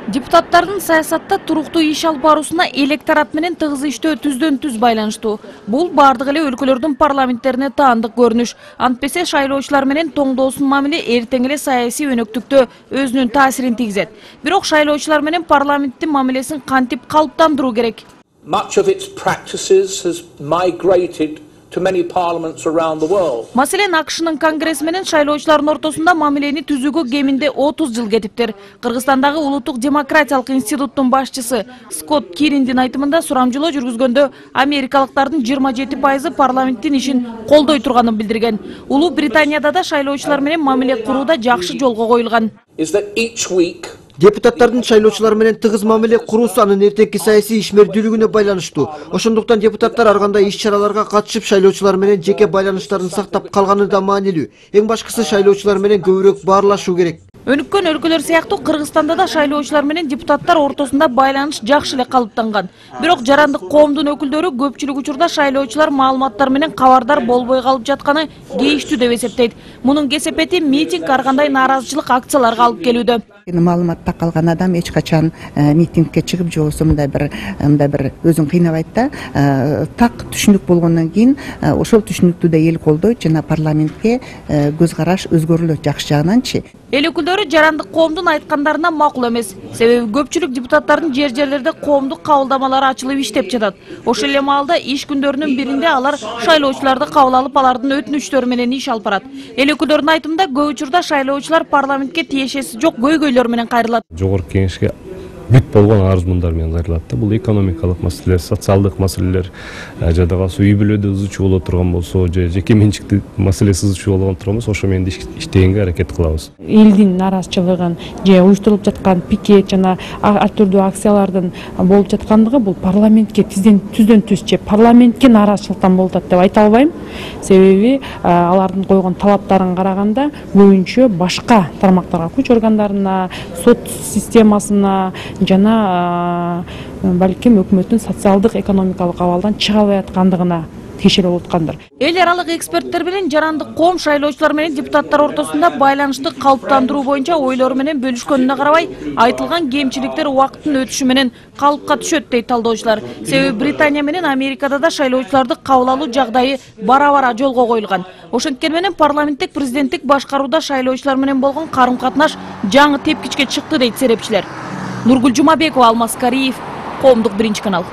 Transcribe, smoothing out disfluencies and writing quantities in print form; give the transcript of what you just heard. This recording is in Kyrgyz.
Депутаттардын саясатта туруктуу иш алып баруусуна электорат менен тыгыз иштөө түздөн-түз байланыштуу. Бул бардык эле өлкөлөрдүн парламенттерине таандык көрүнүш. Антпесе шайлоочулар менен тоңдоосун мамиле эртең эле саясий өнөктүктө өзүнүн таасирин тийгизет. Бирок шайлоочулар менен парламенттин мамилесин кантип калыптандыруу керек? Much of its practices has migrated to many parliaments around the world. Маселен, АКШнын конгресси менен шайлоочулардын ортосунда мамилени түзүүгө кеминде 30 жыл кетиптир. Кыргызстандагы Улуттук демократиялык институттун башчысы Скотт Кириндин айтымында сурамжылоо жүргүзгөндө америкалыктардын 27% парламенттин ишин колдой турганын билдирген. Улуу Британияда да шайлоочулар менен мамиле курууда жакшы жолго коюлган. Депутаттардын шайлоочулар менен тыгыз мамиле куруусу анын эртеңки саясий ишмердүүлүгүнө байланыштуу. Ошондуктан депутаттар ар кандай иш-чараларга катышып шайлоочулар менен жеке байланыштарын сактап калганы да маанилүү. Эң башкысы шайлоочулар менен көбүрөөк баарлашуу керек. Өнүккөн өлкөлөр сыяктуу Кыргызстанда да шайлоочулар менен депутаттар ортосунда байланыш жакшы эле калыптанган. Бирок жарандык коомдун өкүлдөрү көпчүлүк учурда шайлоочулар маалыматтар менен кабардар болбой калып жатканы кейиштүү деп эсептейт. Мунун кесепети митинг, ар кандай нааразычылык акцияларга алып келүүдө. Маалыматта калган адам эч качан митингке чыгып же болбосо мындай бир өзүн кыйнабайт да. Так түшүнүк болгондон кийин ошол түшүнүктү да эл колдойт жана парламентке көз караш өзгөрүлөт жакшы жагынанчы. Эл өкүлдөрү жарандык коомдун айткандарына макул эмес. Себеби көпчүлүк депутаттардын жерлерде коомдук кабылдамалары ачылып иштеп жатат. Ошол эле маалда иш күндөрүнүн биринде алар шайлоочуларды кабыл алып, алардын өтүнүчтөрү менен иш алып барат. Эл өкүлдөрүнүн айтымында көп учурда шайлоочулар парламентке тиешеси жок көйгөйлөр менен кайрылат. Жогорку кеңешке бүт болгон арыз-мундар менен кайрылат да. Бул экономикалык маселелер, социалдык маселелер, жада калса үй бүлөдө ызычуу боло турган болсо, же жеке менчиктик маселеси ызычуу болгон турган болсо, ошо менен иштегенге аракет кылабыз. Элдин наразычылыгын же уюштурулуп жаткан пикет жана ар түрдүү акциялардын болуп жаткандыгы бул парламентке түздөн түз же парламентке наразычылыктан болуп атат деп айта албайм. Себеби алардын койгон талаптарын караганда көбүнчө башка тармактарга, күч органдарына, сот системасына жана балким өкмөттүн социалдык экономикалык абалдан чыга албай аткандыгына тиешелүү болуп аткандыр. Эл аралык эксперттер менен жарандык коом шайлоочулар менен депутаттар ортосунда байланышты калыптандыруу боюнча ойлору менен бөлүшкөнүнө карабай, айтылган кемчиликтер убакыттын өтүшү менен калыпка түшөт дейт талдоочулар. Себеби Британия менен Америкада да шайлоочуларды кабыл алуу жагдайы бара-бара жолго коюлган. Ошенткен менен парламенттик президенттик башкарууда шайлоочулар менен болгон карым-катнаш жаңы тепкичке чыкты дейт серепчилер. Нургүл Жумабекова, Алмаз Кариев, Коомдук биринчи канал.